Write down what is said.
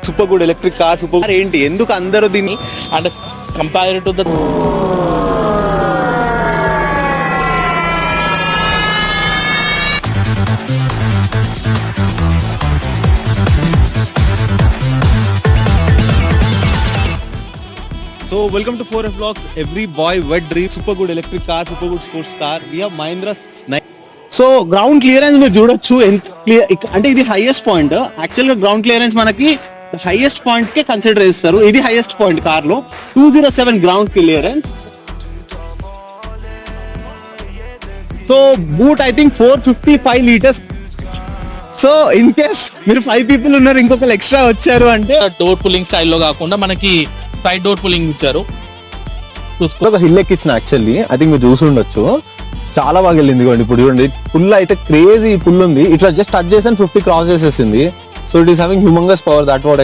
Super good electric car super car ఏంటి ఎందుకు అందరూ దీన్ని అంటే compare to the So welcome to 4F Vlogs. Every boy wet dream. Super good electric car, super good sports car. We have Mahindra. So ground clearance మీరు చూడొచ్చు ఎంత clear అంటే ఇది హైయెస్ట్ పాయింట్. యాక్చువల్ గా గ్రౌండ్ క్లియరెన్స్ మనకి highest point కే consider చేస్తారు. ఇది highest point car లో 207 ground clearance. So boot I think 455 litres. So in case మీరు 5 పీపుల్ ఉన్నారు ఇంకొకరు ఎక్స్ట్రా వచ్చారు అంటే డోర్ పుల్లింగ్ స్టైల్లో కాకుండా మనకి సైడ్ డోర్ పుల్లింగ్ ఇచ్చారు. ఒక హిల్ ఎక్కించిన యాక్చువల్లీ ఐ థింక్ మీరు చూసి ఉండొచ్చు. చాలా బాగా వెళ్ళింది ఇవ్వండి. ఇప్పుడు చూడండి పుల్ అయితే క్రేజీ పుల్ ఉంది. ఇట్లా జస్ట్ టచ్ చేసాను 50 క్రాస్ చేసేసింది. So it is having humongous power. That what